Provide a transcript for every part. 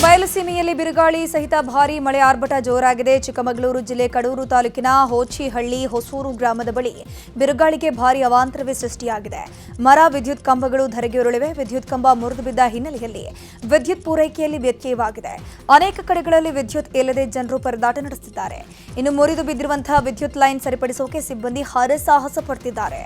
ಬಯಲುಸೀಮೆಯಲ್ಲಿ ಬಿರುಗಾಳಿ ಸಹಿತ ಭಾರೀ ಮಳೆ ಆರ್ಭಟ ಜೋರಾಗಿದೆ. ಚಿಕ್ಕಮಗಳೂರು ಜಿಲ್ಲೆ ಕಡೂರು ತಾಲೂಕಿನ ಹೋಚಿಹಳ್ಳಿ ಹೊಸೂರು ಗ್ರಾಮದ ಬಳಿ ಬಿರುಗಾಳಿಗೆ ಭಾರೀ ಅವಾಂತರವೇ ಸೃಷ್ಟಿಯಾಗಿದೆ. ಮರ, ವಿದ್ಯುತ್ ಕಂಬಗಳು ಧರೆಗೆ ಉರುಳಿವೆ. ವಿದ್ಯುತ್ ಕಂಬ ಮುರಿದು ಬಿದ್ದ ಹಿನ್ನೆಲೆಯಲ್ಲಿ ವಿದ್ಯುತ್ ಪೂರೈಕೆಯಲ್ಲಿ ವ್ಯತ್ಯಯವಾಗಿದೆ. ಅನೇಕ ಕಡೆಗಳಲ್ಲಿ ವಿದ್ಯುತ್ ಇಲ್ಲದೆ ಜನರು ಪರದಾಟ ನಡೆಸುತ್ತಿದ್ದಾರೆ. ಇನ್ನು ಮುರಿದು ಬಿದ್ದಿರುವಂತಹ ವಿದ್ಯುತ್ ಲೈನ್ ಸರಿಪಡಿಸೋಕೆ ಸಿಬ್ಬಂದಿ ಹರಸಾಹಸ ಪಡ್ತಿದ್ದಾರೆ.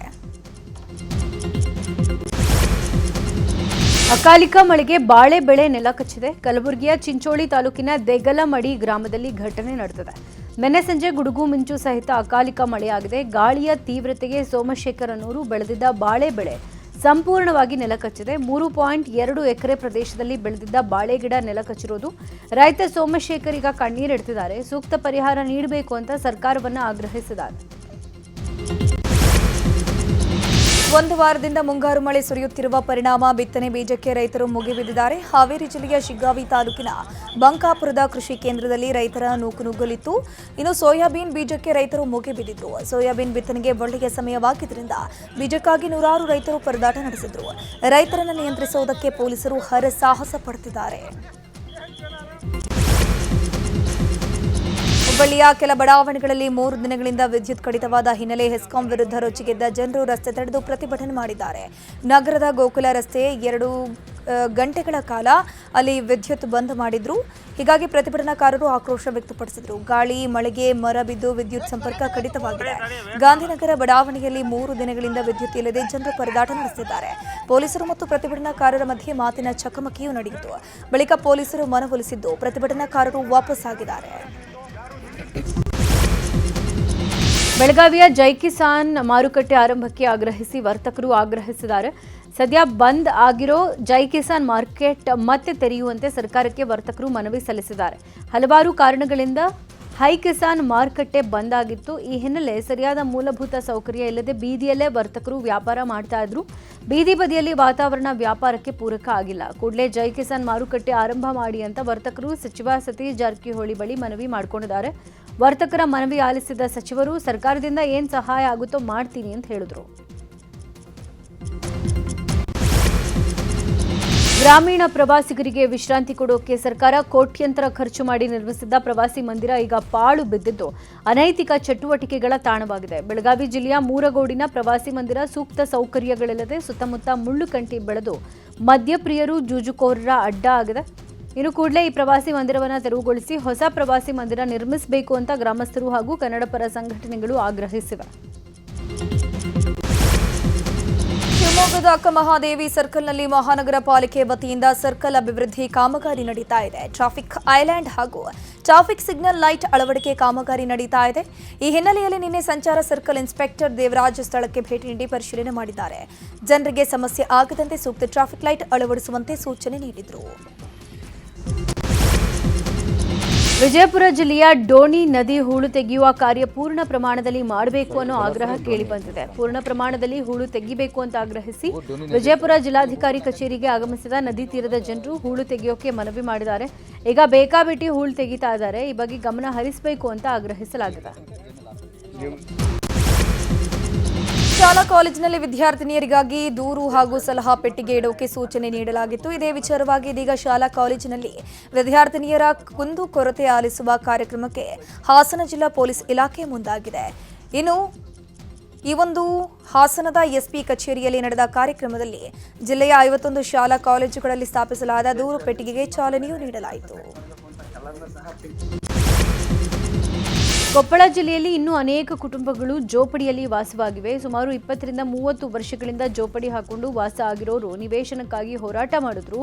ಅಕಾಲಿಕ ಮಳೆಗೆ ಬಾಳೆ ಬೆಳೆ ನೆಲಕಚ್ಚಿದೆ. ಕಲಬುರಗಿಯ ಚಿಂಚೋಳಿ ತಾಲೂಕಿನ ದೇಗಲಮಡಿ ಗ್ರಾಮದಲ್ಲಿ ಘಟನೆ ನಡೆದಿದೆ. ನಿನ್ನೆ ಸಂಜೆ ಗುಡುಗು ಮಿಂಚು ಸಹಿತ ಅಕಾಲಿಕ ಮಳೆಯಾಗಿದೆ. ಗಾಳಿಯ ತೀವ್ರತೆಗೆ ಸೋಮಶೇಖರನೂರು ಬೆಳೆದಿದ್ದ ಬಾಳೆ ಬೆಳೆ ಸಂಪೂರ್ಣವಾಗಿ ನೆಲಕಚ್ಚಿದೆ. 3.2 ಎಕರೆ ಪ್ರದೇಶದಲ್ಲಿ ಬೆಳೆದಿದ್ದ ಬಾಳೆ ಗಿಡ ನೆಲಕಚ್ಚಿರೋದು. ರೈತ ಸೋಮಶೇಖರ್ ಈಗ ಕಣ್ಣೀರಿಡ್ತಿದ್ದಾರೆ. ಸೂಕ್ತ ಪರಿಹಾರ ನೀಡಬೇಕು ಅಂತ ಸರ್ಕಾರವನ್ನು ಆಗ್ರಹಿಸಿದ್ದಾರೆ. ಒಂದು ವಾರದಿಂದ ಮುಂಗಾರು ಮಳೆ ಸುರಿಯುತ್ತಿರುವ ಪರಿಣಾಮ ಬಿತ್ತನೆ ಬೀಜಕ್ಕೆ ರೈತರು ಮುಗಿಬಿದ್ದಿದ್ದಾರೆ. ಹಾವೇರಿ ಜಿಲ್ಲೆಯ ಶಿಗ್ಗಾವಿ ತಾಲೂಕಿನ ಬಂಕಾಪುರದ ಕೃಷಿ ಕೇಂದ್ರದಲ್ಲಿ ರೈತರ ನೂಕುನುಗ್ಗಲಿತ್ತು. ಇನ್ನು ಸೋಯಾಬೀನ್ ಬೀಜಕ್ಕೆ ರೈತರು ಮುಗಿಬಿದ್ದಿದ್ರು. ಸೋಯಾಬೀನ್ ಬಿತ್ತನೆಗೆ ಒಳ್ಳೆಯ ಸಮಯವಾಗಿದ್ದರಿಂದ ಬೀಜಕ್ಕಾಗಿ ನೂರಾರು ರೈತರು ಪರದಾಟ ನಡೆಸಿದ್ರು. ರೈತರನ್ನು ನಿಯಂತ್ರಿಸುವುದಕ್ಕೆ ಪೊಲೀಸರು ಹರಸಾಹಸ ಪಡುತ್ತಿದ್ದಾರೆ. ಹುಬ್ಬಳ್ಳಿಯ ಕೆಲ ಬಡಾವಣೆಗಳಲ್ಲಿ 3 ದಿನಗಳಿಂದ ವಿದ್ಯುತ್ ಕಡಿತವಾದ ಹಿನ್ನೆಲೆ ಹೆಸ್ಕಾಂ ವಿರುದ್ಧ ರೊಚ್ಚಿಗೆದ್ದ ಜನರು ರಸ್ತೆ ತಡೆದು ಪ್ರತಿಭಟನೆ ಮಾಡಿದ್ದಾರೆ. ನಗರದ ಗೋಕುಲ ರಸ್ತೆ 2 ಗಂಟೆಗಳ ಕಾಲ ಅಲ್ಲಿ ವಿದ್ಯುತ್ ಬಂದ್ ಮಾಡಿದ್ರು. ಹೀಗಾಗಿ ಪ್ರತಿಭಟನಾಕಾರರು ಆಕ್ರೋಶ ವ್ಯಕ್ತಪಡಿಸಿದರು. ಗಾಳಿ, ಮಳೆಗೆ ಮರ ಬಿದ್ದು ವಿದ್ಯುತ್ ಸಂಪರ್ಕ ಕಡಿತವಾಗಿದೆ. ಗಾಂಧಿನಗರ ಬಡಾವಣೆಯಲ್ಲಿ 3 ದಿನಗಳಿಂದ ವಿದ್ಯುತ್ ಇಲ್ಲದೆ ಜನರು ಪರದಾಟ ನಡೆಸಿದ್ದಾರೆ. ಪೊಲೀಸರು ಮತ್ತು ಪ್ರತಿಭಟನಾಕಾರರ ಮಧ್ಯೆ ಮಾತಿನ ಚಕಮಕಿಯೂ ನಡೆಯಿತು. ಬಳಿಕ ಪೊಲೀಸರು ಮನವೊಲಿಸಿದ್ದು ಪ್ರತಿಭಟನಾಕಾರರು ವಾಪಸ್ಸಾಗಿದ್ದಾರೆ. ಬೆಳಗಾವಿಯ ಜೈ ಕಿಸಾನ್ ಮಾರುಕಟ್ಟೆ ಆರಂಭಕ್ಕೆ ಆಗ್ರಹಿಸಿ ವರ್ತಕರು ಆಗ್ರಹಿಸಿದ್ದಾರೆ. ಸದ್ಯ ಬಂದ್ ಆಗಿರೋ ಜೈ ಕಿಸಾನ್ ಮಾರ್ಕೆಟ್ ಮತ್ತೆ ತೆರೆಯುವಂತೆ ಸರ್ಕಾರಕ್ಕೆ ವರ್ತಕರು ಮನವಿ ಸಲ್ಲಿಸಿದ್ದಾರೆ. ಹಲವಾರು ಕಾರಣಗಳಿಂದ ಹೈ ಕಿಸಾನ್ ಮಾರುಕಟ್ಟೆ ಬಂದ್ ಆಗಿತ್ತು. ಈ ಹಿನ್ನೆಲೆ ಸರಿಯಾದ ಮೂಲಭೂತ ಸೌಕರ್ಯ ಇಲ್ಲದೆ ಬೀದಿಯಲ್ಲೇ ವರ್ತಕರು ವ್ಯಾಪಾರ ಮಾಡ್ತಾ ಇದ್ರು. ಬೀದಿ ಬದಿಯಲ್ಲಿ ವಾತಾವರಣ ವ್ಯಾಪಾರಕ್ಕೆ ಪೂರಕ ಆಗಿಲ್ಲ. ಕೂಡಲೇ ಜೈ ಕಿಸಾನ್ ಮಾರುಕಟ್ಟೆ ಆರಂಭ ಮಾಡಿ ಅಂತ ವರ್ತಕರು ಸಚಿವ ಸತೀಶ್ ಜಾರಕಿಹೊಳಿ ಬಳಿ ಮನವಿ ಮಾಡಿಕೊಂಡಿದ್ದಾರೆ. ವರ್ತಕರ ಮನವಿ ಆಲಿಸಿದ ಸಚಿವರು ಸರ್ಕಾರದಿಂದ ಏನ್ ಸಹಾಯ ಆಗುತ್ತೋ ಮಾಡ್ತೀನಿ ಅಂತ ಹೇಳಿದ್ರು. ಗ್ರಾಮೀಣ ಪ್ರವಾಸಿಗರಿಗೆ ವಿಶ್ರಾಂತಿ ಕೊಡೋಕೆ ಸರ್ಕಾರ ಕೋಟ್ಯಂತರ ಖರ್ಚು ಮಾಡಿ ನಿರ್ಮಿಸಿದ್ದ ಪ್ರವಾಸಿ ಮಂದಿರ ಈಗ ಪಾಳು ಬಿದ್ದಿದ್ದು ಅನೈತಿಕ ಚಟುವಟಿಕೆಗಳ ತಾಣವಾಗಿದೆ. ಬೆಳಗಾವಿ ಜಿಲ್ಲೆಯ ಮೂರಗೋಡಿನ ಪ್ರವಾಸಿ ಮಂದಿರ ಸೂಕ್ತ ಸೌಕರ್ಯಗಳಿಲ್ಲದೆ ಸುತ್ತಮುತ್ತ ಮುಳ್ಳುಕಂಟಿ ಬೆಳೆದು ಮದ್ಯಪ್ರಿಯರು, ಜೂಜುಕೋರರ ಅಡ್ಡ ಆಗಿದೆ. ಇನ್ನು ಕೂಡಲೇ ಈ ಪ್ರವಾಸಿ ಮಂದಿರವನ್ನು ತೆರವುಗೊಳಿಸಿ ಹೊಸ ಪ್ರವಾಸಿ ಮಂದಿರ ನಿರ್ಮಿಸಬೇಕು ಅಂತ ಗ್ರಾಮಸ್ಥರು ಹಾಗೂ ಕನ್ನಡ ಪರ ಸಂಘಟನೆಗಳು ಆಗ್ರಹಿಸಿವೆ. ಶಿವಮೊಗ್ಗದ ಅಕ್ಕಮಹಾದೇವಿ ಸರ್ಕಲ್ನಲ್ಲಿ ಮಹಾನಗರ ಪಾಲಿಕೆ ವತಿಯಿಂದ ಸರ್ಕಲ್ ಅಭಿವೃದ್ಧಿ ಕಾಮಗಾರಿ ನಡೀತಾ ಇದೆ. ಟ್ರಾಫಿಕ್ ಐಲ್ಯಾಂಡ್ ಹಾಗೂ ಟ್ರಾಫಿಕ್ ಸಿಗ್ನಲ್ ಲೈಟ್ ಅಳವಡಿಕೆ ಕಾಮಗಾರಿ ನಡೀತಾ ಇದೆ. ಈ ಹಿನ್ನೆಲೆಯಲ್ಲಿ ನಿನ್ನೆ ಸಂಚಾರ ಸರ್ಕಲ್ ಇನ್ಸ್ಪೆಕ್ಟರ್ ದೇವರಾಜ್ ಸ್ಥಳಕ್ಕೆ ಭೇಟಿ ನೀಡಿ ಪರಿಶೀಲನೆ ಮಾಡಿದ್ದಾರೆ. ಜನರಿಗೆ ಸಮಸ್ಯೆ ಆಗದಂತೆ ಸೂಕ್ತ ಟ್ರಾಫಿಕ್ ಲೈಟ್ ಅಳವಡಿಸುವಂತೆ ಸೂಚನೆ ನೀಡಿದರು. ವಿಜಯಪುರ ಜಿಲ್ಲೆಯ ಡೋಣಿ ನದಿ ಹೂಳು ತೆಗೆಯುವ ಕಾರ್ಯ ಪೂರ್ಣ ಪ್ರಮಾಣದಲ್ಲಿ ಮಾಡಬೇಕು ಅನ್ನೋ ಆಗ್ರಹ ಕೇಳಿಬಂದಿದೆ. ಪೂರ್ಣ ಪ್ರಮಾಣದಲ್ಲಿ ಹೂಳು ತೆಗಿಬೇಕು ಅಂತ ಆಗ್ರಹಿಸಿ ವಿಜಯಪುರ ಜಿಲ್ಲಾಧಿಕಾರಿ ಕಚೇರಿಗೆ ಆಗಮಿಸಿದ ನದಿ ತೀರದ ಜನರು ಹೂಳು ತೆಗೆಯೋಕೆ ಮನವಿ ಮಾಡಿದ್ದಾರೆ. ಈಗ ಬೇಕಾಬಿಟ್ಟಿ ಹೂಳು ತೆಗಿತಾ ಇದ್ದಾರೆ. ಈ ಬಗ್ಗೆ ಗಮನ ಹರಿಸಬೇಕು ಅಂತ ಆಗ್ರಹಿಸಲಾಗಿದೆ. ಶಾಲಾ ಕಾಲೇಜಿನಲ್ಲಿ ವಿದ್ಯಾರ್ಥಿನಿಯರಿಗಾಗಿ ದೂರು ಹಾಗೂ ಸಲಹಾ ಪೆಟ್ಟಿಗೆ ಇಡೋಕೆ ಸೂಚನೆ ನೀಡಲಾಗಿತ್ತು. ಇದೇ ವಿಚಾರವಾಗಿ ಇದೀಗ ಶಾಲಾ ಕಾಲೇಜಿನಲ್ಲಿ ವಿದ್ಯಾರ್ಥಿನಿಯರ ಕುಂದು ಕೊರತೆ ಆಲಿಸುವ ಕಾರ್ಯಕ್ರಮಕ್ಕೆ ಹಾಸನ ಜಿಲ್ಲಾ ಪೊಲೀಸ್ ಇಲಾಖೆ ಮುಂದಾಗಿದೆ. ಇನ್ನು ಈ ಒಂದು ಹಾಸನದ ಎಸ್ಪಿ ಕಚೇರಿಯಲ್ಲಿ ನಡೆದ ಕಾರ್ಯಕ್ರಮದಲ್ಲಿ ಜಿಲ್ಲೆಯ 51 ಶಾಲಾ ಕಾಲೇಜುಗಳಲ್ಲಿ ಸ್ಥಾಪಿಸಲಾದ ದೂರು ಪೆಟ್ಟಿಗೆಗೆ ಚಾಲನೆಯೂ ನೀಡಲಾಯಿತು. ಕೊಪ್ಪಳ ಜಿಲ್ಲೆಯಲ್ಲಿ ಇನ್ನೂ ಅನೇಕ ಕುಟುಂಬಗಳು ಜೋಪಡಿಯಲ್ಲಿ ವಾಸವಾಗಿವೆ. ಸುಮಾರು 20 ರಿಂದ 30 ವರ್ಷಗಳಿಂದ ಜೋಪಡಿ ಹಾಕೊಂಡು ವಾಸ ಆಗಿರೋರು ನಿವೇಶನಕ್ಕಾಗಿ ಹೋರಾಟ ಮಾಡಿದ್ರು.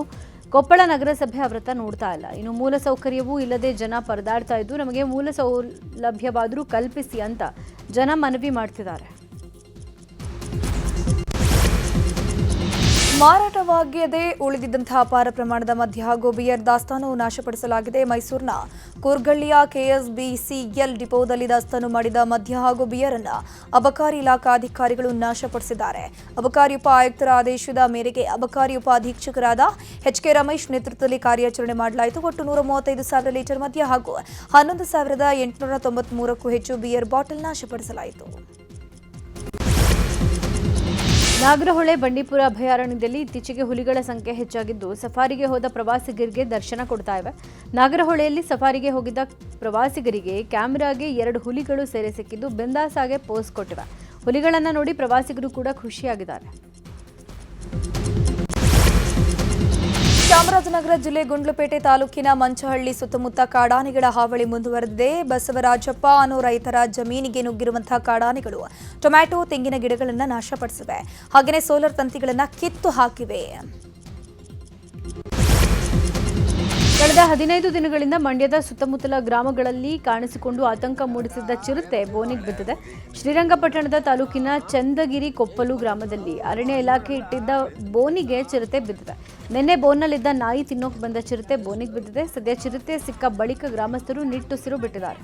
ಕೊಪ್ಪಳ ನಗರಸಭೆ ಅವರತ್ತ ನೋಡ್ತಾ ಇಲ್ಲ. ಇನ್ನು ಮೂಲ ಸೌಕರ್ಯವೂ ಇಲ್ಲದೆ ಜನ ಪರದಾಡ್ತಾ ಇದ್ದು ನಮಗೆ ಮೂಲ ಸೌಲಭ್ಯವಾದರೂ ಕಲ್ಪಿಸಿ ಅಂತ ಜನ ಮನವಿ ಮಾಡ್ತಿದ್ದಾರೆ. ಮಾರಾಟವಾಗದೆ ಉಳಿದಿದ್ದಂತಹ ಅಪಾರ ಪ್ರಮಾಣದ ಮದ್ಯ ಹಾಗೂ ಬಿಯರ್ ದಾಸ್ತಾನು ನಾಶಪಡಿಸಲಾಗಿದೆ. ಮೈಸೂರಿನ ಕೂರ್ಗಳ್ಳಿಯ ಕೆಎಸ್ಬಿಸಿಎಲ್ ಡಿಪೋದಲ್ಲಿ ದಾಸ್ತಾನು ಮಾಡಿದ ಮದ್ಯ ಹಾಗೂ ಬಿಯರ್ ಅನ್ನು ಅಬಕಾರಿ ಇಲಾಖಾ ಅಧಿಕಾರಿಗಳು ನಾಶಪಡಿಸಿದ್ದಾರೆ. ಅಬಕಾರಿ ಉಪ ಆಯುಕ್ತರ ಆದೇಶದ ಮೇರೆಗೆ ಅಬಕಾರಿ ಉಪ ಅಧೀಕ್ಷಕರಾದ ಎಚ್ಕೆ ರಮೇಶ್ ನೇತೃತ್ವದಲ್ಲಿ ಕಾರ್ಯಾಚರಣೆ ಮಾಡಲಾಯಿತು. ಒಟ್ಟು 135,000 ಲೀಟರ್ ಮದ್ಯ ಹಾಗೂ 11,893ಕ್ಕೂ ಹೆಚ್ಚು ಬಿಯರ್ ಬಾಟಲ್ ನಾಶಪಡಿಸಲಾಯಿತು. ನಾಗರಹೊಳೆ ಬಂಡೀಪುರ ಅಭಯಾರಣ್ಯದಲ್ಲಿ ಇತ್ತೀಚೆಗೆ ಹುಲಿಗಳ ಸಂಖ್ಯೆ ಹೆಚ್ಚಾಗಿದ್ದು ಸಫಾರಿಗೆ ಹೋದ ಪ್ರವಾಸಿಗರಿಗೆ ದರ್ಶನ ಕೊಡ್ತಾ ಇವೆ. ನಾಗರಹೊಳೆಯಲ್ಲಿ ಸಫಾರಿಗೆ ಹೋಗಿದ್ದ ಪ್ರವಾಸಿಗರಿಗೆ ಕ್ಯಾಮೆರಾಗೆ 2 ಹುಲಿಗಳು ಸೆರೆ ಸಿಕ್ಕಿದ್ದು ಬಿಂದಾಸಾಗೆ ಪೋಸ್ ಕೊಟ್ಟಿವೆ. ಹುಲಿಗಳನ್ನು ನೋಡಿ ಪ್ರವಾಸಿಗರು ಕೂಡ ಖುಷಿಯಾಗಿದ್ದಾರೆ. ಚಾಮರಾಜನಗರ ಜಿಲ್ಲೆ ಗುಂಡ್ಲುಪೇಟೆ ತಾಲೂಕಿನ ಮಂಚಹಳ್ಳಿ ಸುತ್ತಮುತ್ತ ಕಾಡಾನೆಗಳ ಹಾವಳಿ ಮುಂದುವರೆದಿದೆ. ಬಸವರಾಜಪ್ಪ ಅನ್ನೋ ರೈತರ ಜಮೀನಿಗೆ ನುಗ್ಗಿರುವಂತಹ ಕಾಡಾನೆಗಳು ಟೊಮ್ಯಾಟೊ, ತೆಂಗಿನ ಗಿಡಗಳನ್ನು ನಾಶಪಡಿಸಿವೆ. ಹಾಗೆಯೇ ಸೋಲಾರ್ ತಂತಿಗಳನ್ನು ಕಿತ್ತು ಹಾಕಿವೆ. ಕಳೆದ 15 ದಿನಗಳಿಂದ ಮಂಡ್ಯದ ಸುತ್ತಮುತ್ತಲ ಗ್ರಾಮಗಳಲ್ಲಿ ಕಾಣಿಸಿಕೊಂಡು ಆತಂಕ ಮೂಡಿಸಿದ್ದ ಚಿರತೆ ಬೋನಿಗೆ ಬಿದ್ದಿದೆ. ಶ್ರೀರಂಗಪಟ್ಟಣದ ತಾಲೂಕಿನ ಚಂದಗಿರಿ ಕೊಪ್ಪಲು ಗ್ರಾಮದಲ್ಲಿ ಅರಣ್ಯ ಇಲಾಖೆ ಇಟ್ಟಿದ್ದ ಬೋನಿಗೆ ಚಿರತೆ ಬಿದ್ದಿದೆ. ನಿನ್ನೆ ಬೋನ್ನಲ್ಲಿದ್ದ ನಾಯಿ ತಿನ್ನೋಕೆ ಬಂದ ಚಿರತೆ ಬೋನಿಗೆ ಬಿದ್ದಿದೆ. ಸದ್ಯ ಚಿರತೆ ಸಿಕ್ಕ ಬಳಿಕ ಗ್ರಾಮಸ್ಥರು ನಿಟ್ಟುಸಿರು ಬಿಟ್ಟಿದ್ದಾರೆ.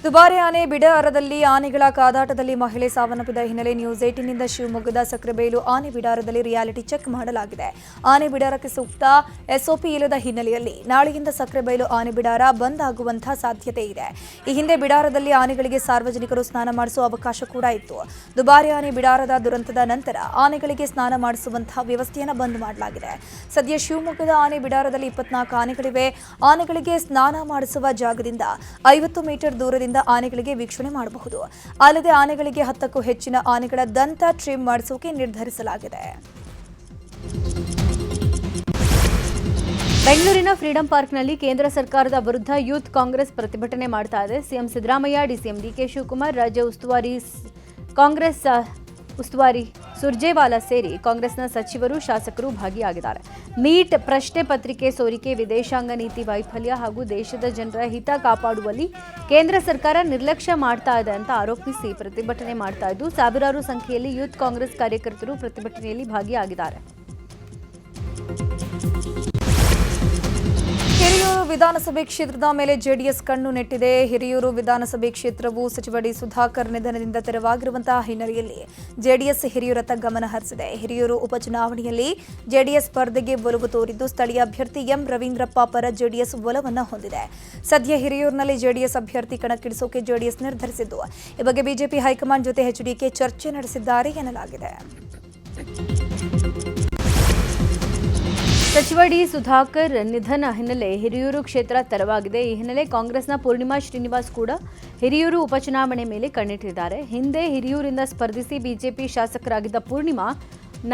ದುಬಾರಿ ಆನೆ ಬಿಡಾರದಲ್ಲಿ ಆನೆಗಳ ಕಾದಾಟದಲ್ಲಿ ಮಹಿಳೆ ಸಾವನ್ನಪ್ಪಿದ ಹಿನ್ನೆಲೆ ನ್ಯೂಸ್ 18ನಿಂದ ಶಿವಮೊಗ್ಗದ ಸಕ್ರೆಬೈಲು ಆನೆ ಬಿಡಾರದಲ್ಲಿ ರಿಯಾಲಿಟಿ ಚೆಕ್ ಮಾಡಲಾಗಿದೆ. ಆನೆ ಬಿಡಾರಕ್ಕೆ ಸೂಕ್ತ ಎಸ್ಒಪಿ ಇಲ್ಲದ ಹಿನ್ನೆಲೆಯಲ್ಲಿ ನಾಳೆಯಿಂದ ಸಕ್ರೆಬೈಲು ಆನೆ ಬಿಡಾರ ಬಂದ್ ಆಗುವಂತಹ ಸಾಧ್ಯತೆ ಇದೆ. ಈ ಹಿಂದೆ ಬಿಡಾರದಲ್ಲಿ ಆನೆಗಳಿಗೆ ಸಾರ್ವಜನಿಕರು ಸ್ನಾನ ಮಾಡಿಸುವ ಅವಕಾಶ ಕೂಡ ಇತ್ತು. ದುಬಾರಿ ಆನೆ ಬಿಡಾರದ ದುರಂತದ ನಂತರ ಆನೆಗಳಿಗೆ ಸ್ನಾನ ಮಾಡಿಸುವಂತಹ ವ್ಯವಸ್ಥೆಯನ್ನು ಬಂದ್ ಮಾಡಲಾಗಿದೆ. ಸದ್ಯ ಶಿವಮೊಗ್ಗದ ಆನೆ ಬಿಡಾರದಲ್ಲಿ 24 ಆನೆಗಳಿವೆ. ಆನೆಗಳಿಗೆ ಸ್ನಾನ ಮಾಡಿಸುವ ಜಾಗದಿಂದ 50 ಮೀಟರ್ ದೂರದಿಂದ ಆನೆಗಳಿಗೆ ವೀಕ್ಷಣೆ ಮಾಡಬಹುದು. ಅಲ್ಲದೆ ಆನೆಗಳಿಗೆ 10ಕ್ಕೂ ಹೆಚ್ಚಿನ ಆನೆಗಳ ದಂತ ಟ್ರಿಮ್ ಮಾಡಿಸೋಕೆ ನಿರ್ಧರಿಸಲಾಗಿದೆ. ಬೆಂಗಳೂರಿನ ಫ್ರೀಡಂ ಪಾರ್ಕ್ನಲ್ಲಿ ಕೇಂದ್ರ ಸರ್ಕಾರದ ವಿರುದ್ಧ ಯೂತ್ ಕಾಂಗ್ರೆಸ್ ಪ್ರತಿಭಟನೆ ಮಾಡ್ತಾ ಇದೆ. ಸಿಎಂ ಸಿದ್ದರಾಮಯ್ಯ, ಡಿಸಿಎಂ ಡಿಕೆ ಶಿವಕುಮಾರ್, ರಾಜ್ಯ ಕಾಂಗ್ರೆಸ್ ಉಸ್ತುವಾರಿ ಸುರ್ಜೇವಾಲಾ ಸೇರಿ ಕಾಂಗ್ರೆಸ್ನ ಸಚಿವರು, ಶಾಸಕರು ಭಾಗಿಯಾಗಿದ್ದಾರೆ. ನೀಟ್ ಪ್ರಶ್ನೆ ಪತ್ರಿಕೆ ಸೋರಿಕೆ, ವಿದೇಶಾಂಗ ನೀತಿ ವೈಫಲ್ಯ ಹಾಗೂ ದೇಶದ ಜನರ ಹಿತ ಕಾಪಾಡುವಲ್ಲಿ ಕೇಂದ್ರ ಸರ್ಕಾರ ನಿರ್ಲಕ್ಷ್ಯ ಮಾಡ್ತಾ ಇದೆ ಅಂತ ಆರೋಪಿಸಿ ಪ್ರತಿಭಟನೆ ಮಾಡ್ತಾ ಇದ್ದು ಸಾವಿರಾರು ಸಂಖ್ಯೆಯಲ್ಲಿ ಯೂತ್ ಕಾಂಗ್ರೆಸ್ ಕಾರ್ಯಕರ್ತರು ಪ್ರತಿಭಟನೆಯಲ್ಲಿ ಭಾಗಿಯಾಗಿದ್ದಾರೆ. ಹಿರಿಯೂರು ವಿಧಾನಸಭೆ ಕ್ಷೇತ್ರದ ಮೇಲೆ ಜೆಡಿಎಸ್ ಕಣ್ಣು ನೆಟ್ಟಿದೆ. ಹಿರಿಯೂರು ವಿಧಾನಸಭೆ ಕ್ಷೇತ್ರವು ಸಚಿವ ಡಿ ಸುಧಾಕರ್ ನಿಧನದಿಂದ ತೆರವಾಗಿರುವಂತಹ ಹಿನ್ನೆಲೆಯಲ್ಲಿ ಜೆಡಿಎಸ್ ಹಿರಿಯೂರತ್ತ ಗಮನ ಹರಿಸಿದೆ. ಹಿರಿಯೂರು ಉಪಚುನಾವಣೆಯಲ್ಲಿ ಜೆಡಿಎಸ್ ಸ್ಪರ್ಧೆಗೆ ಒಲವು ತೋರಿದ್ದು ಸ್ಥಳೀಯ ಅಭ್ಯರ್ಥಿ ಎಂ ರವೀಂದ್ರಪ್ಪ ಪರ ಜೆಡಿಎಸ್ ಒಲವನ್ನು ಹೊಂದಿದೆ. ಸದ್ಯ ಹಿರಿಯೂರಿನಲ್ಲಿ ಜೆಡಿಎಸ್ ಅಭ್ಯರ್ಥಿ ಕಣಕ್ಕಿಳಿಸೋಕೆ ಜೆಡಿಎಸ್ ನಿರ್ಧರಿಸಿದ್ದು ಈ ಬಗ್ಗೆ ಬಿಜೆಪಿ ಹೈಕಮಾಂಡ್ ಜೊತೆ ಎಚ್ಡಿಕೆ ಚರ್ಚೆ ನಡೆಸಿದ್ದಾರೆ ಎನ್ನಲಾಗಿದೆ. ಸಚಿವ ಡಿ ಸುಧಾಕರ್ ನಿಧನ ಹಿನ್ನೆಲೆ ಹಿರಿಯೂರು ಕ್ಷೇತ್ರ ತೆರವಾಗಿದೆ. ಈ ಹಿನ್ನೆಲೆ ಕಾಂಗ್ರೆಸ್ನ ಪೂರ್ಣಿಮಾ ಶ್ರೀನಿವಾಸ್ ಕೂಡ ಹಿರಿಯೂರು ಉಪಚುನಾವಣೆ ಮೇಲೆ ಕಣ್ಣಿಟ್ಟಿದ್ದಾರೆ. ಹಿಂದೆ ಹಿರಿಯೂರಿಂದ ಸ್ಪರ್ಧಿಸಿ ಬಿಜೆಪಿ ಶಾಸಕರಾಗಿದ್ದ ಪೂರ್ಣಿಮಾ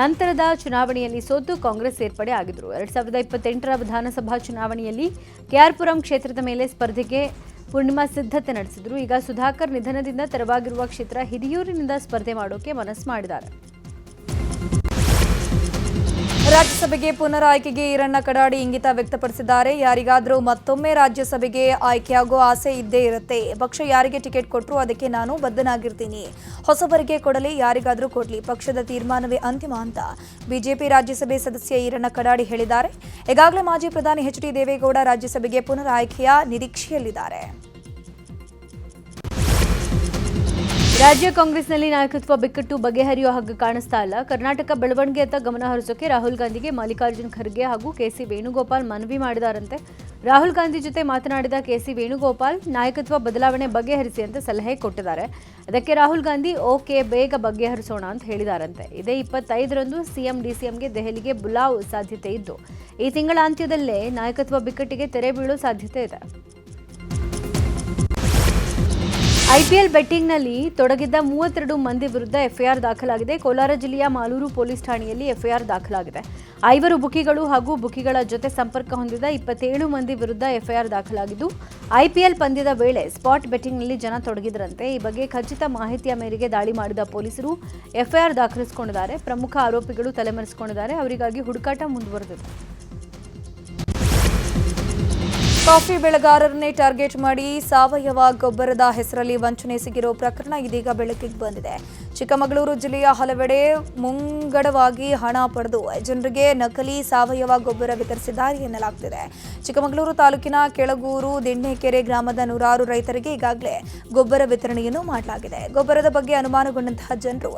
ನಂತರದ ಚುನಾವಣೆಯಲ್ಲಿ ಸೋತು ಕಾಂಗ್ರೆಸ್ ಸೇರ್ಪಡೆ ಆಗಿದ್ದರು. 2028ರ ವಿಧಾನಸಭಾ ಚುನಾವಣೆಯಲ್ಲಿ ಕೆಆರ್ಪುರಂ ಕ್ಷೇತ್ರದ ಮೇಲೆ ಸ್ಪರ್ಧೆಗೆ ಪೂರ್ಣಿಮಾ ಸಿದ್ಧತೆ ನಡೆಸಿದ್ರು. ಈಗ ಸುಧಾಕರ್ ನಿಧನದಿಂದ ತೆರವಾಗಿರುವ ಕ್ಷೇತ್ರ ಹಿರಿಯೂರಿನಿಂದ ಸ್ಪರ್ಧೆ ಮಾಡೋಕೆ ಮನಸ್ಸು ಮಾಡಿದ್ದಾರೆ. ರಾಜ್ಯಸಭೆಗೆ ಪುನರ್ ಆಯ್ಕೆಗೆ ಈರಣ್ಣ ಕಡಾಡಿ ಇಂಗಿತ ವ್ಯಕ್ತಪಡಿಸಿದ್ದಾರೆ. ಯಾರಿಗಾದರೂ ಮತ್ತೊಮ್ಮೆ ರಾಜ್ಯಸಭೆಗೆ ಆಯ್ಕೆಯಾಗೋ ಆಸೆ ಇದ್ದೇ ಇರುತ್ತೆ. ಪಕ್ಷ ಯಾರಿಗೆ ಟಿಕೆಟ್ ಕೊಟ್ಟರು ಅದಕ್ಕೆ ನಾನು ಬದ್ಧನಾಗಿರ್ತೀನಿ. ಹೊಸಬರಿಗೆ ಕೊಡಲಿ, ಯಾರಿಗಾದರೂ ಕೊಡಲಿ, ಪಕ್ಷದ ತೀರ್ಮಾನವೇ ಅಂತಿಮ ಅಂತ ಬಿಜೆಪಿ ರಾಜ್ಯಸಭೆ ಸದಸ್ಯ ಈರಣ್ಣ ಕಡಾಡಿ ಹೇಳಿದ್ದಾರೆ. ಈಗಾಗಲೇ ಮಾಜಿ ಪ್ರಧಾನಿ ಎಚ್.ಡಿ. ದೇವೇಗೌಡ ರಾಜ್ಯಸಭೆಗೆ ಪುನರ್ ಆಯ್ಕೆಯ ನಿರೀಕ್ಷೆಯಲ್ಲಿದ್ದಾರೆ. ರಾಜ್ಯ ಕಾಂಗ್ರೆಸ್ನಲ್ಲಿ ನಾಯಕತ್ವ ಬಿಕ್ಕಟ್ಟು ಬಗೆಹರಿಯುವ ಹಾಗೆ ಕಾಣಿಸ್ತಾ ಇಲ್ಲ. ಕರ್ನಾಟಕ ಬೆಳವಣಿಗೆಯತ್ತ ಗಮನ ಹರಿಸೋಕೆ ರಾಹುಲ್ ಗಾಂಧಿಗೆ ಮಲ್ಲಿಕಾರ್ಜುನ್ ಖರ್ಗೆ ಹಾಗೂ ಕೆಸಿ ವೇಣುಗೋಪಾಲ್ ಮನವಿ ಮಾಡಿದಾರಂತೆ. ರಾಹುಲ್ ಗಾಂಧಿ ಜೊತೆ ಮಾತನಾಡಿದ ಕೆಸಿ ವೇಣುಗೋಪಾಲ್ ನಾಯಕತ್ವ ಬದಲಾವಣೆ ಬಗೆಹರಿಸಿ ಅಂತ ಸಲಹೆ ಕೊಟ್ಟಿದ್ದಾರೆ. ಅದಕ್ಕೆ ರಾಹುಲ್ ಗಾಂಧಿ ಓಕೆ, ಬೇಗ ಬಗೆಹರಿಸೋಣ ಅಂತ ಹೇಳಿದಾರಂತೆ. ಇದೇ 25ರಂದು ಸಿಎಂ ಡಿಸಿಎಂಗೆ ದೆಹಲಿಗೆ ಬುಲಾವ್ ಸಾಧ್ಯತೆ ಇದ್ದು ಈ ತಿಂಗಳ ಅಂತ್ಯದಲ್ಲೇ ನಾಯಕತ್ವ ಬಿಕ್ಕಟ್ಟಿಗೆ ತೆರೆ ಬೀಳೋ ಸಾಧ್ಯತೆ ಇದೆ. ಐಪಿಎಲ್ ಬೆಟ್ಟಿಂಗ್ನಲ್ಲಿ ತೊಡಗಿದ್ದ 32 ಮಂದಿ ವಿರುದ್ಧ ಎಫ್ಐಆರ್ ದಾಖಲಾಗಿದೆ. ಕೋಲಾರ ಜಿಲ್ಲೆಯ ಮಾಲೂರು ಪೊಲೀಸ್ ಠಾಣೆಯಲ್ಲಿ ಎಫ್ಐಆರ್ ದಾಖಲಾಗಿದೆ. 5 ಬುಕಿಗಳು ಹಾಗೂ ಬುಕಿಗಳ ಜೊತೆ ಸಂಪರ್ಕ ಹೊಂದಿದ 27 ಮಂದಿ ವಿರುದ್ಧ ಎಫ್ಐಆರ್ ದಾಖಲಾಗಿದ್ದು ಐಪಿಎಲ್ ಪಂದ್ಯದ ವೇಳೆ ಸ್ಪಾಟ್ ಬೆಟ್ಟಿಂಗ್ನಲ್ಲಿ ಜನ ತೊಡಗಿದ್ರಂತೆ. ಈ ಬಗ್ಗೆ ಖಚಿತ ಮಾಹಿತಿಯ ಮೇರೆಗೆ ದಾಳಿ ಮಾಡಿದ ಪೊಲೀಸರು ಎಫ್ಐಆರ್ ದಾಖಲಿಸಿಕೊಂಡಿದ್ದಾರೆ. ಪ್ರಮುಖ ಆರೋಪಿಗಳು ತಲೆಮರೆಸಿಕೊಂಡಿದ್ದಾರೆ. ಅವರಿಗಾಗಿ ಹುಡುಕಾಟ ಮುಂದುವರೆದಿದೆ. ಕಾಫಿ ಬೆಳೆಗಾರರನ್ನೇ ಟಾರ್ಗೆಟ್ ಮಾಡಿ ಸಾವಯವ ಗೊಬ್ಬರದ ಹೆಸರಲ್ಲಿ ವಂಚನೆ ಸಿಗಿರೋ ಪ್ರಕರಣ ಇದೀಗ ಬೆಳಕಿಗೆ ಬಂದಿದೆ. ಚಿಕ್ಕಮಗಳೂರು ಜಿಲ್ಲೆಯ ಹಲವೆಡೆ ಮುಂಗಡವಾಗಿ ಹಣ ಪಡೆದು ಜನರಿಗೆ ನಕಲಿ ಸಾವಯವ ಗೊಬ್ಬರ ವಿತರಿಸಿದ್ದಾರೆ ಎನ್ನಲಾಗುತ್ತಿದೆ. ಚಿಕ್ಕಮಗಳೂರು ತಾಲೂಕಿನ ಕೆಳಗೂರು ದಿಣ್ಣೆಕೆರೆ ಗ್ರಾಮದ ನೂರಾರು ರೈತರಿಗೆ ಈಗಾಗಲೇ ಗೊಬ್ಬರ ವಿತರಣೆಯನ್ನು ಮಾಡಲಾಗಿದೆ. ಗೊಬ್ಬರದ ಬಗ್ಗೆ ಅನುಮಾನಗೊಂಡಂತಹ ಜನರು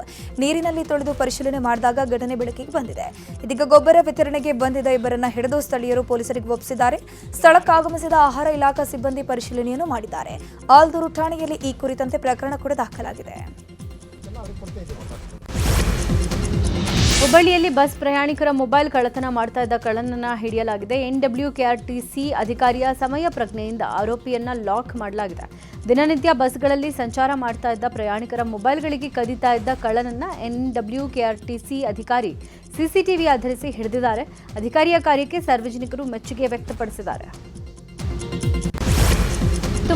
ನೀರಿನಲ್ಲಿ ತೊಳೆದು ಪರಿಶೀಲನೆ ಮಾಡಿದಾಗ ಘಟನೆ ಬೆಳಕಿಗೆ ಬಂದಿದೆ. ಇದೀಗ ಗೊಬ್ಬರ ವಿತರಣೆಗೆ ಬಂದಿದ್ದ ಇಬ್ಬರನ್ನ ಹಿಡಿದು ಸ್ಥಳೀಯರು ಪೊಲೀಸರಿಗೆ ಒಪ್ಪಿಸಿದ್ದಾರೆ. ಸ್ಥಳಕ್ಕಾಗಮಿಸಿದ ಆಹಾರ ಇಲಾಖಾ ಸಿಬ್ಬಂದಿ ಪರಿಶೀಲನೆಯನ್ನು ಮಾಡಿದ್ದಾರೆ. ಆಲ್ದೂರು ಠಾಣೆಯಲ್ಲಿ ಈ ಕುರಿತಂತೆ ಪ್ರಕರಣ ಕೂಡ ದಾಖಲಾಗಿದೆ. ಹುಬ್ಬಳ್ಳಿಯಲ್ಲಿ ಬಸ್ ಪ್ರಯಾಣಿಕರ ಮೊಬೈಲ್ ಕಳ್ಳತನ ಮಾಡ್ತಾ ಇದ್ದ ಕಳ್ಳನನ್ನ ಹಿಡಿಯಲಾಗಿದೆ. NWKRTC ಅಧಿಕಾರಿಯ ಸಮಯ ಪ್ರಜ್ಞೆಯಿಂದ ಆರೋಪಿಯನ್ನ ಲಾಕ್ ಮಾಡಲಾಗಿದೆ. ದಿನನಿತ್ಯ ಬಸ್ಗಳಲ್ಲಿ ಸಂಚಾರ ಮಾಡ್ತಾ ಇದ್ದ ಪ್ರಯಾಣಿಕರ ಮೊಬೈಲ್ಗಳಿಗೆ ಕದಿತಾ ಇದ್ದ ಕಳ್ಳನನ್ನ NWKRTC ಅಧಿಕಾರಿ CCTV ಆಧರಿಸಿ ಹಿಡಿದಿದ್ದಾರೆ. ಅಧಿಕಾರಿಯ ಕಾರ್ಯಕ್ಕೆ ಸಾರ್ವಜನಿಕರು ಮೆಚ್ಚುಗೆ ವ್ಯಕ್ತಪಡಿಸಿದ್ದಾರೆ.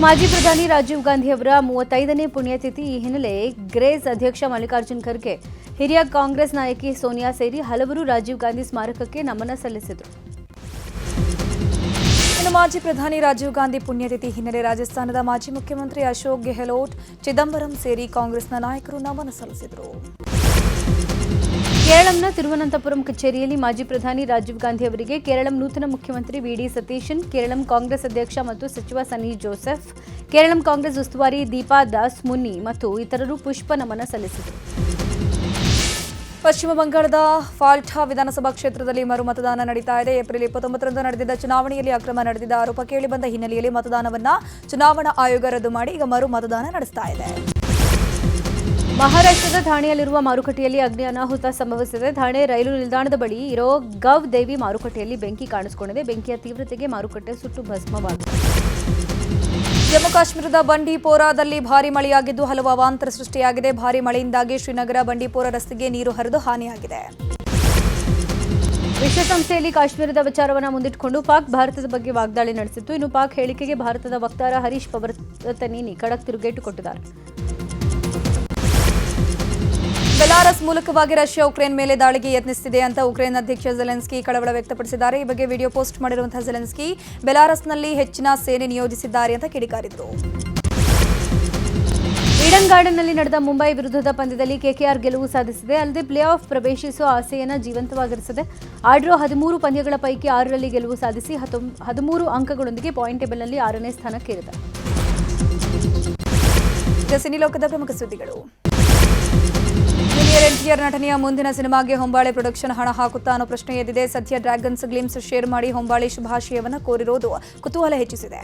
ಮಾಜಿ ಪ್ರಧಾನಿ ರಾಜೀವ್ ಗಾಂಧಿ ಅವರ 35ನೇ ಪುಣ್ಯತಿಥಿ. ಈ ಹಿನ್ನೆಲೆ ಗ್ರೇಸ್ ಅಧ್ಯಕ್ಷ ಮಲ್ಲಿಕಾರ್ಜುನ್ ಖರ್ಗೆ, ಹಿರಿಯ ಕಾಂಗ್ರೆಸ್ ನಾಯಕಿ ಸೋನಿಯಾ ಸೇರಿ ಹಲವರು ರಾಜೀವ್ ಗಾಂಧಿ ಸ್ಮಾರಕಕ್ಕೆ ನಮನ ಸಲ್ಲಿಸಿದರು. ಇನ್ನು ಮಾಜಿ ಪ್ರಧಾನಿ ರಾಜೀವ್ ಗಾಂಧಿ ಪುಣ್ಯತಿಥಿ ಹಿನ್ನೆಲೆ ರಾಜಸ್ಥಾನದ ಮಾಜಿ ಮುಖ್ಯಮಂತ್ರಿ ಅಶೋಕ್ ಗೆಹ್ಲೋಟ್, ಚಿದಂಬರಂ ಸೇರಿ ಕಾಂಗ್ರೆಸ್ನ ನಾಯಕರು ನಮನ ಸಲ್ಲಿಸಿದರು. ಕೇರಳಂನ ತಿರುವನಂತಪುರಂ ಕಚೇರಿಯಲ್ಲಿ ಮಾಜಿ ಪ್ರಧಾನಿ ರಾಜೀವ್ ಗಾಂಧಿ ಅವರಿಗೆ ಕೇರಳಂ ನೂತನ ಮುಖ್ಯಮಂತ್ರಿ VD ಸತೀಶನ್, ಕೇರಳಂ ಕಾಂಗ್ರೆಸ್ ಅಧ್ಯಕ್ಷ ಮತ್ತು ಸಚಿವ ಸನ್ನಿ ಜೋಸೆಫ್, ಕೇರಳಂ ಕಾಂಗ್ರೆಸ್ ಉಸ್ತುವಾರಿ ದೀಪಾ ದಾಸ್ ಮುನ್ನಿ ಮತ್ತು ಇತರರು ಪುಷ್ಪ ನಮನ ಸಲ್ಲಿಸಿದರು. ಪಶ್ಚಿಮ ಬಂಗಾಳದ ಫಾಲ್ಟಾ ವಿಧಾನಸಭಾ ಕ್ಷೇತ್ರದಲ್ಲಿ ಮರು ಮತದಾನ ನಡೀತಾ ಇದೆ. ಏಪ್ರಿಲ್ 29ರಂದು ನಡೆದಿದ್ದ ಚುನಾವಣೆಯಲ್ಲಿ ಅಕ್ರಮ ನಡೆದಿದ್ದ ಆರೋಪ ಕೇಳಿಬಂದ ಹಿನ್ನೆಲೆಯಲ್ಲಿ ಮತದಾನವನ್ನು ಚುನಾವಣಾ ಆಯೋಗ ರದ್ದು ಮಾಡಿ ಈಗ ಮರು ಮತದಾನ ನಡೆಸ್ತಾ ಇದೆ. ಮಹಾರಾಷ್ಟ್ರದ ಥಾಣೆಯಲ್ಲಿರುವ ಮಾರುಕಟ್ಟೆಯಲ್ಲಿ ಅಗ್ನಿ ಅನಾಹುತ ಸಂಭವಿಸಿದೆ. ಥಾಣೆ ರೈಲು ನಿಲ್ದಾಣದ ಬಳಿ ಇರೋ ಗವ್ ದೇವಿ ಮಾರುಕಟ್ಟೆಯಲ್ಲಿ ಬೆಂಕಿ ಕಾಣಿಸಿಕೊಂಡಿದೆ. ಬೆಂಕಿಯ ತೀವ್ರತೆಗೆ ಮಾರುಕಟ್ಟೆ ಸುಟ್ಟು ಭಸ್ಮವಾಗಿದೆ. ಜಮ್ಮು ಕಾಶ್ಮೀರದ ಬಂಡೀಪೋರಾದಲ್ಲಿ ಭಾರೀ ಮಳೆಯಾಗಿದ್ದು ಹಲವು ಅವಾಂತರ ಸೃಷ್ಟಿಯಾಗಿದೆ. ಭಾರೀ ಮಳೆಯಿಂದಾಗಿ ಶ್ರೀನಗರ ಬಂಡೀಪೋರ ರಸ್ತೆಗೆ ನೀರು ಹರಿದು ಹಾನಿಯಾಗಿದೆ. ವಿಶ್ವಸಂಸ್ಥೆಯಲ್ಲಿ ಕಾಶ್ಮೀರದ ವಿಚಾರವನ್ನು ಮುಂದಿಟ್ಟುಕೊಂಡು ಪಾಕ್ ಭಾರತದ ಬಗ್ಗೆ ವಾಗ್ದಾಳಿ ನಡೆಸಿತ್ತು. ಇನ್ನು ಪಾಕ್ ಹೇಳಿಕೆಗೆ ಭಾರತದ ವಕ್ತಾರ ಹರೀಶ್ ಪವರ್ತನೇನಿ ಖಡಕ್ ತಿರುಗೇಟು ಕೊಟ್ಟಿದ್ದಾರೆ. ಬೆಲಾರಸ್ ಮೂಲಕವಾಗಿ ರಷ್ಯಾ ಉಕ್ರೇನ್ ಮೇಲೆ ದಾಳಿಗೆ ಯತ್ನಿಸುತ್ತಿದೆ ಅಂತ ಉಕ್ರೇನ್ ಅಧ್ಯಕ್ಷ ಜೆಲೆನ್ಸ್ಕಿ ಕಳವಳ ವ್ಯಕ್ತಪಡಿಸಿದ್ದಾರೆ. ಈ ಬಗ್ಗೆ ವಿಡಿಯೋ ಪೋಸ್ಟ್ ಮಾಡಿರುವಂತಹ ಜೆಲೆನ್ಸ್ಕಿ ಬೆಲಾರಸ್ನಲ್ಲಿ ಹೆಚ್ಚಿನ ಸೇನೆ ನಿಯೋಜಿಸಿದ್ದಾರೆ ಅಂತ ಕಿಡಿಕಾರಿದರು. ಈಡನ್ ಗಾರ್ಡನ್ನಲ್ಲಿ ನಡೆದ ಮುಂಬೈ ವಿರುದ್ಧದ ಪಂದ್ಯದಲ್ಲಿ KKR ಗೆಲುವು ಸಾಧಿಸಿದೆ. ಅಲ್ಲದೆ ಪ್ಲೇ ಆಫ್ ಪ್ರವೇಶಿಸುವ ಆಸೆಯನ್ನು ಜೀವಂತವಾಗಿರಿಸಿದೆ. ಆಡಿರೋ 13 ಪಂದ್ಯಗಳ ಪೈಕಿ 6ರಲ್ಲಿ ಗೆಲುವು ಸಾಧಿಸಿ 13 ಅಂಕಗಳೊಂದಿಗೆ ಪಾಯಿಂಟ್ ಟೇಬಲ್ನಲ್ಲಿ 6ನೇ ಸ್ಥಾನಕ್ಕೇರಿದೆ. ಸಿನಿ ಲೋಕದ ಪ್ರಮುಖ ಸುದ್ದಿಗಳು. ಜೂನಿಯರ್ NTR ನಟನೆಯ ಮುಂದಿನ ಸಿನಿಮಾಗೆ ಹೊಂಬಾಳೆ ಪ್ರೊಡಕ್ಷನ್ ಹಣ ಹಾಕುತ್ತಾ ಅನ್ನೋ ಪ್ರಶ್ನೆ ಎದ್ದಿದೆ. ಸದ್ಯ ಡ್ರ್ಯಾಗನ್ಸ್ ಗ್ಲಿಮ್ಸ್ ಶೇರ್ ಮಾಡಿ ಹೊಂಬಾಳೆ ಶುಭಾಶಯವನ್ನು ಕೋರಿರೋದು ಕುತೂಹಲ ಹೆಚ್ಚಿಸಿದೆ.